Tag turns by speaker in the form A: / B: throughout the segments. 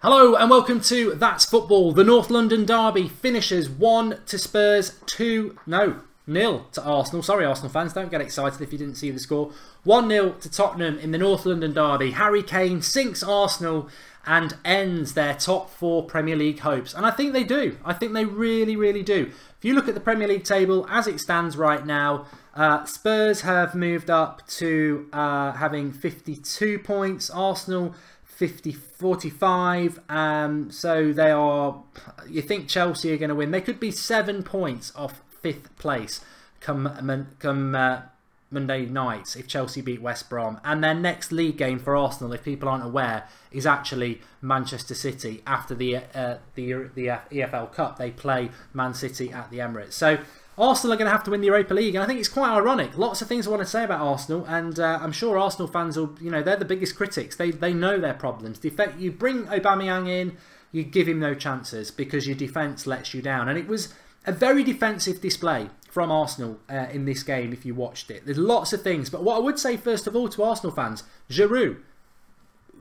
A: Hello and welcome to That's Football. The North London derby finishes 1 to Spurs, 0 to Arsenal. Sorry Arsenal fans, don't get excited if you didn't see the score. 1-0 to Tottenham in the North London derby. Harry Kane sinks Arsenal and ends their top 4 Premier League hopes. And I think they do. I think they really do. If you look at the Premier League table as it stands right now, Spurs have moved up to having 52 points. Arsenal 45, so they are, you think Chelsea are going to win. They could be 7 points off 5th place come Monday night if Chelsea beat West Brom. And their next league game for Arsenal, if people aren't aware, is actually Manchester City after the EFL Cup. They play Man City at the Emirates. So Arsenal are going to have to win the Europa League, and I think it's quite ironic. Lots of things I want to say about Arsenal, and I'm sure Arsenal fans will, they're the biggest critics. They know their problems. You bring Aubameyang in, you give him no chances because your defence lets you down. And it was a very defensive display from Arsenal in this game if you watched it. There's lots of things, but what I would say first of all to Arsenal fans, Giroud,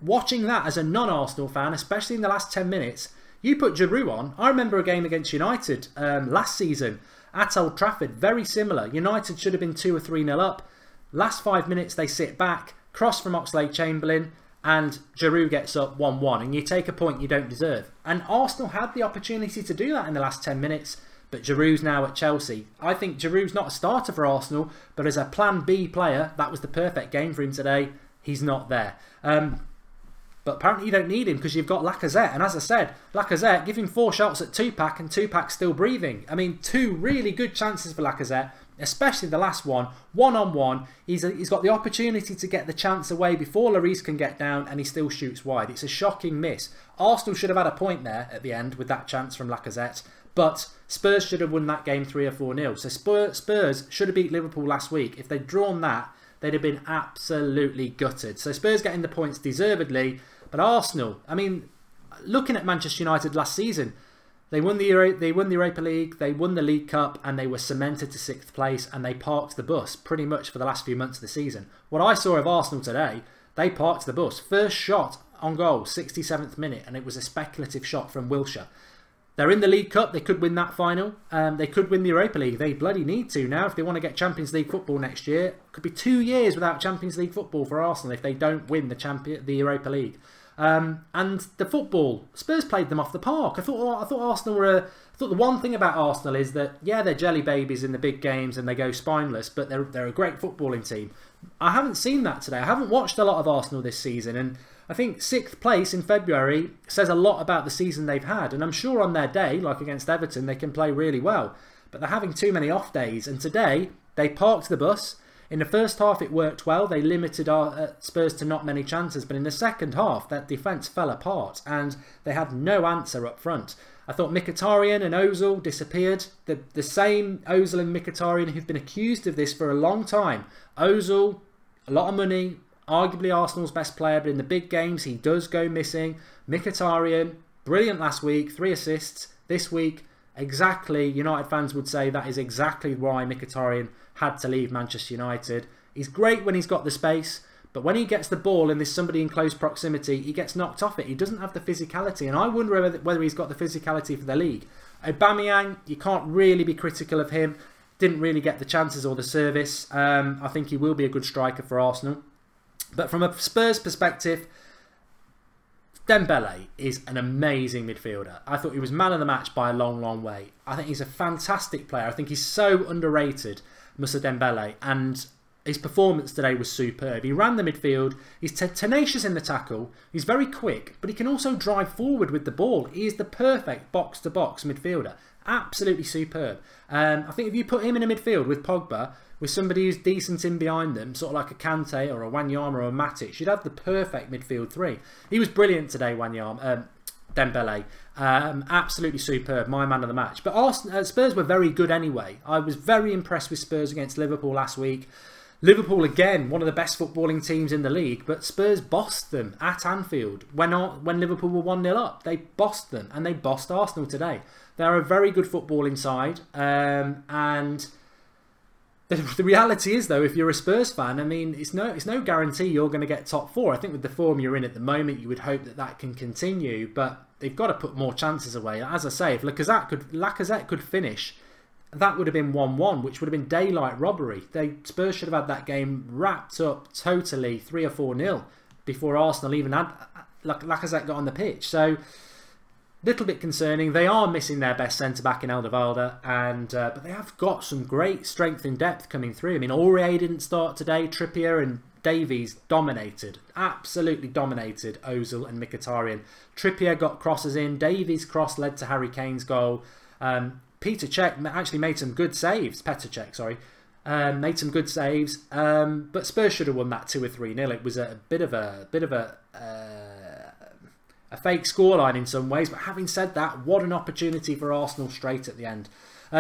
A: watching that as a non-Arsenal fan, especially in the last 10 minutes, you put Giroud on. I remember a game against United last season at Old Trafford, very similar. United should have been 2 or 3-0 up. Last 5 minutes they sit back, cross from Oxlade-Chamberlain, and Giroud gets up 1-1, and you take a point you don't deserve. And Arsenal had the opportunity to do that in the last 10 minutes, but Giroud's now at Chelsea. I think Giroud's not a starter for Arsenal, but as a plan B player, that was the perfect game for him today. He's not there. But apparently you don't need him because you've got Lacazette. And as I said, Lacazette, give him 4 shots at Tupac and Tupac's still breathing. I mean, 2 really good chances for Lacazette, especially the last one. 1-on-1. He's got the opportunity to get the chance away before Lloris can get down, and he still shoots wide. It's a shocking miss. Arsenal should have had a point there at the end with that chance from Lacazette. But Spurs should have won that game 3 or 4-0. So Spurs should have beat Liverpool last week. If they'd drawn that, they'd have been absolutely gutted. So Spurs getting the points deservedly. But Arsenal, I mean, looking at Manchester United last season, they won the Europa League, they won the League Cup, and they were cemented to 6th place, and they parked the bus pretty much for the last few months of the season. What I saw of Arsenal today, they parked the bus. First shot on goal, 67th minute, and it was a speculative shot from Wilshere. They're in the League Cup, they could win that final. They could win the Europa League. They bloody need to now if they want to get Champions League football next year. Could be 2 years without Champions League football for Arsenal if they don't win the Europa League. And the football, Spurs played them off the park. I thought Arsenal were. I thought the one thing about Arsenal is that yeah, they're jelly babies in the big games and they go spineless, but they're a great footballing team. I haven't seen that today. I haven't watched a lot of Arsenal this season, and I think 6th place in February says a lot about the season they've had. And I'm sure on their day, like against Everton, they can play really well, but they're having too many off days. And today they parked the bus. In the first half it worked well, they limited our Spurs to not many chances, but in the second half that defence fell apart and they had no answer up front. I thought Mkhitaryan and Ozil disappeared, the same Ozil and Mkhitaryan who've been accused of this for a long time. Ozil, a lot of money, arguably Arsenal's best player, but in the big games he does go missing. Mkhitaryan, brilliant last week, 3 assists. This week, exactly, United fans would say that is exactly why Mkhitaryan had to leave Manchester United. He's great when he's got the space, but when he gets the ball and there's somebody in close proximity, he gets knocked off it. He doesn't have the physicality, and I wonder whether he's got the physicality for the league. Aubameyang, you can't really be critical of him. Didn't really get the chances or the service. I think he will be a good striker for Arsenal. But from a Spurs perspective, Dembele is an amazing midfielder. I thought he was man of the match by a long way. I think he's a fantastic player. I think he's so underrated, Moussa Dembele, and his performance today was superb. He ran the midfield, he's tenacious in the tackle, he's very quick, but he can also drive forward with the ball. He is the perfect box-to-box midfielder. Absolutely superb. I think if you put him in a midfield with Pogba, with somebody who's decent in behind them, sort of like a Kante or a Wanyama or a Matic, you'd have the perfect midfield 3. He was brilliant today, Dembele. Absolutely superb, my man of the match. But Spurs were very good anyway. I was very impressed with Spurs against Liverpool last week. Liverpool, again, one of the best footballing teams in the league, but Spurs bossed them at Anfield. When Liverpool were 1-0 up, they bossed them, and they bossed Arsenal today. They're a very good footballing side, and The reality is, though, if you're a Spurs fan, I mean, it's no guarantee you're going to get top four. I think with the form you're in at the moment, you would hope that that can continue, but they've got to put more chances away. As I say, if Lacazette could finish, that would have been 1-1, which would have been daylight robbery. Spurs should have had that game wrapped up totally 3 or 4-0 before Arsenal even had Lacazette got on the pitch. So, little bit concerning. They are missing their best centre-back in Alderweireld, and but they have got some great strength in depth coming through. I mean, Aurier didn't start today. Trippier and Davies dominated. Absolutely dominated Ozil and Mkhitaryan. Trippier got crosses in. Davies' cross led to Harry Kane's goal. Petr Cech actually made some good saves. Petr Cech, sorry. Made some good saves. But Spurs should have won that 2 or 3-0. It was a bit of a fake scoreline in some ways, but having said that, what an opportunity for Arsenal straight at the end.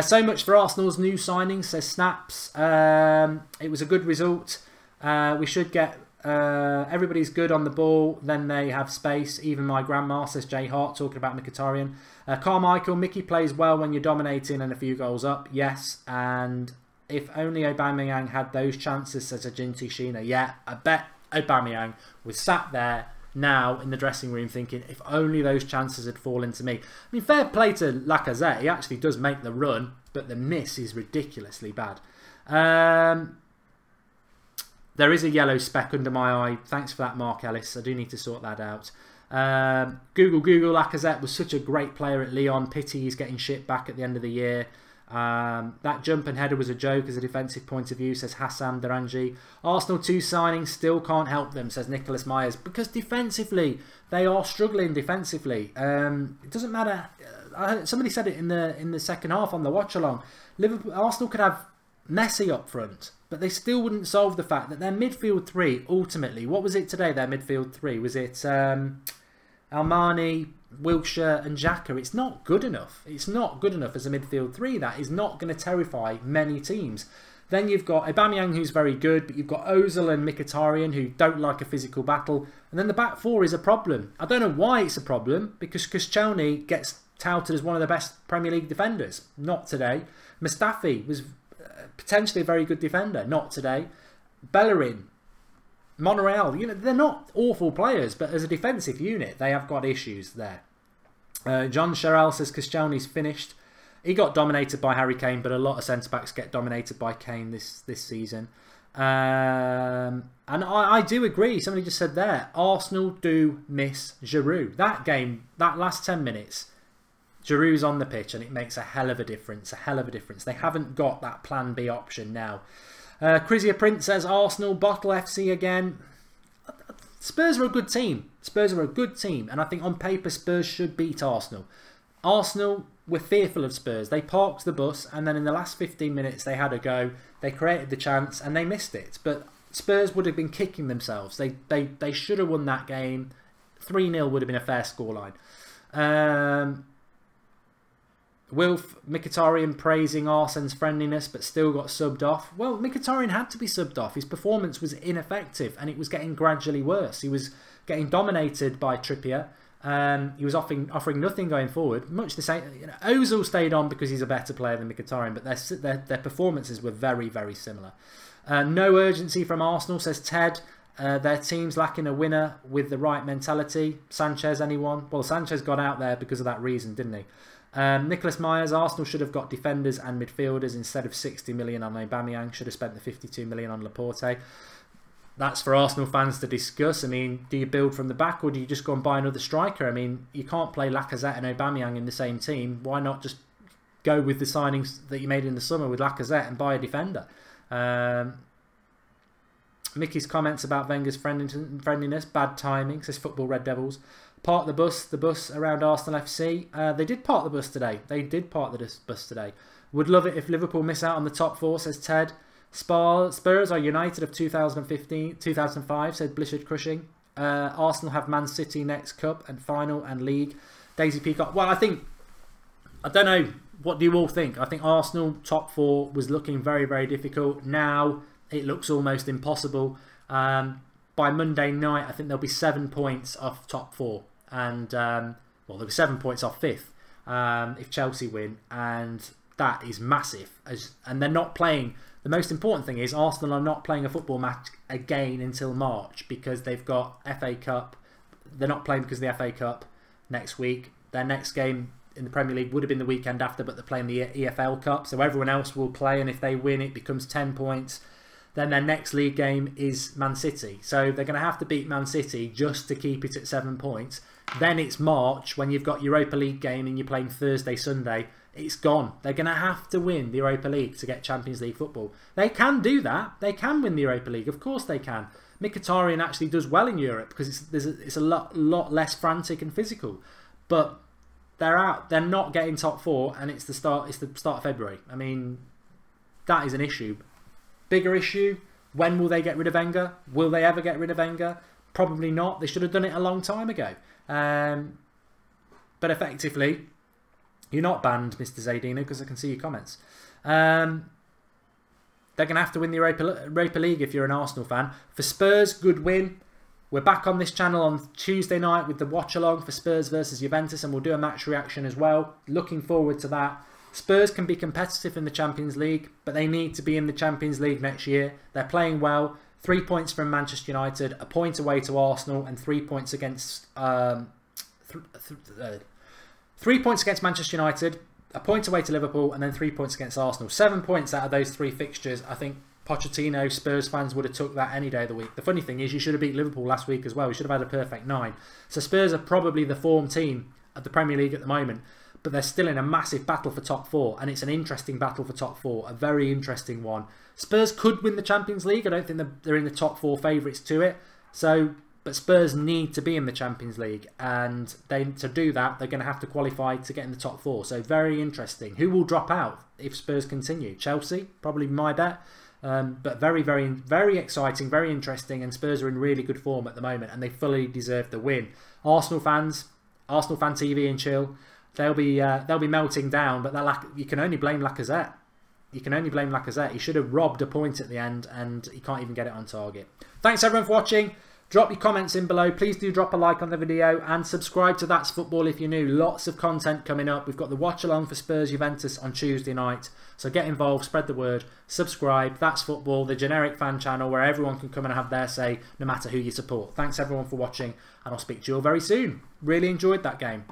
A: So much for Arsenal's new signings, says Snaps. It was a good result. We should get everybody's good on the ball, then they have space. Even my grandma, says Jay Hart, talking about Mkhitaryan. Carmichael, Mickey plays well when you're dominating and a few goals up. Yes, and if only Aubameyang had those chances, says Ajinti Sheena. Yeah, I bet Aubameyang was sat there now in the dressing room thinking, if only those chances had fallen to me. I mean, fair play to Lacazette. He actually does make the run, but the miss is ridiculously bad. There is a yellow speck under my eye. Thanks for that, Mark Ellis. I do need to sort that out. Google Lacazette was such a great player at Lyon. Pity he's getting shit back at the end of the year. That jump and header was a joke as a defensive point of view, says Hassam Daranji. Arsenal 2 signings still can't help them, says Nicholas Myers, because defensively they are struggling defensively. It doesn't matter. Somebody said it in the second half on the watch along. Arsenal could have Messi up front, but they still wouldn't solve the fact that their midfield 3 ultimately, what was it today? Their midfield 3 was it Almani, Wilshere and Xhaka. It's not good enough. It's not good enough as a midfield 3. That is not going to terrify many teams. Then you've got Aubameyang, who's very good, but you've got Ozil and Mkhitaryan, who don't like a physical battle. And then the back 4 is a problem. I don't know why it's a problem, because Koscielny gets touted as one of the best Premier League defenders. Not today. Mustafi was potentially a very good defender. Not today. Bellerin, Monreal, you know, they're not awful players, but as a defensive unit, they have got issues there. John Sherrill says Koscielny's finished. He got dominated by Harry Kane, but a lot of centre-backs get dominated by Kane this season. And I do agree. Somebody just said there, Arsenal do miss Giroud. That game, that last 10 minutes, Giroud's on the pitch and it makes a hell of a difference. A hell of a difference. They haven't got that plan B option now. Crizia Prince says Arsenal bottle FC again. Spurs are a good team. Spurs are a good team, and I think on paper Spurs should beat Arsenal. Arsenal were fearful of Spurs. They parked the bus, and then in the last 15 minutes they had a go. They created the chance and they missed it. But Spurs would have been kicking themselves. They should have won that game. 3-0 would have been a fair scoreline. Wilf, Mkhitaryan praising Arsene's friendliness but still got subbed off. Well, Mkhitaryan had to be subbed off. His performance was ineffective and it was getting gradually worse. He was getting dominated by Trippier. He was offering nothing going forward. Much the same. You know, Ozil stayed on because he's a better player than Mkhitaryan, but their performances were very, very similar. No urgency from Arsenal, says Ted. Their team's lacking a winner with the right mentality. Sanchez, anyone? Well, Sanchez got out there because of that reason, didn't he? Nicholas Myers, Arsenal should have got defenders and midfielders instead of 60 million on Aubameyang. Should have spent the 52 million on Laporte. That's for Arsenal fans to discuss. I mean, do you build from the back or do you just go and buy another striker? I mean, you can't play Lacazette and Aubameyang in the same team. Why not just go with the signings that you made in the summer with Lacazette and buy a defender? Mickey's comments about Wenger's friendliness, bad timing, says Football Red Devils. Park the bus around Arsenal FC. They did park the bus today. They did park the bus today. Would love it if Liverpool miss out on the top 4, says Ted. Spurs are United of 2005, said Blizzard Crushing. Arsenal have Man City next cup and final and league. Daisy Peacock. Well, I don't know. What do you all think? I think Arsenal top 4 was looking very, very difficult. Now it looks almost impossible. By Monday night, I think there'll be 7 points off top 4. And, well, there'll be 7 points off 5th if Chelsea win. And that is massive. And they're not playing. The most important thing is Arsenal are not playing a football match again until March because they've got FA Cup. They're not playing because of the FA Cup next week. Their next game in the Premier League would have been the weekend after, but they're playing the EFL Cup. So everyone else will play, and if they win, it becomes 10 points. Then their next league game is Man City. So they're going to have to beat Man City just to keep it at 7 points. Then it's March when you've got Europa League game and you're playing Thursday, Sunday. It's gone. They're going to have to win the Europa League to get Champions League football. They can do that. They can win the Europa League. Of course they can. Mkhitaryan actually does well in Europe because it's a lot less frantic and physical. But they're out. They're not getting top 4, and it's the start of February. I mean, that is an issue. Bigger issue. When will they get rid of Wenger? Will they ever get rid of Wenger? Probably not. They should have done it a long time ago. But effectively, you're not banned, Mr. Zaydina, because I can see your comments. They're going to have to win the Europa League if you're an Arsenal fan. For Spurs, good win. We're back on this channel on Tuesday night with the watch-along for Spurs versus Juventus, and we'll do a match reaction as well. Looking forward to that. Spurs can be competitive in the Champions League, but they need to be in the Champions League next year. They're playing well. 3 points from Manchester United, a point away to Arsenal, and 3 points against 3 points against Manchester United, a point away to Liverpool, and then 3 points against Arsenal. 7 points out of those 3 fixtures. I think Pochettino, Spurs fans would have took that any day of the week. The funny thing is, you should have beat Liverpool last week as well. You should have had a perfect 9. So Spurs are probably the form team of the Premier League at the moment, but they're still in a massive battle for top 4, and it's an interesting battle for top 4, a very interesting one. Spurs could win the Champions League. I don't think they're in the top 4 favourites to it. But Spurs need to be in the Champions League, and to do that, they're going to have to qualify to get in the top 4. So very interesting. Who will drop out if Spurs continue? Chelsea, probably my bet. But very, very, very exciting, very interesting, and Spurs are in really good form at the moment, and they fully deserve the win. Arsenal fans, Arsenal fan TV and chill, they'll be melting down. But you can only blame Lacazette. You can only blame Lacazette. He should have robbed a point at the end, and he can't even get it on target. Thanks everyone for watching. Drop your comments in below. Please do drop a like on the video and subscribe to That's Football if you're new. Lots of content coming up. We've got the watch along for Spurs Juventus on Tuesday night. So get involved, spread the word, subscribe. That's Football, the generic fan channel where everyone can come and have their say no matter who you support. Thanks everyone for watching, and I'll speak to you all very soon. Really enjoyed that game.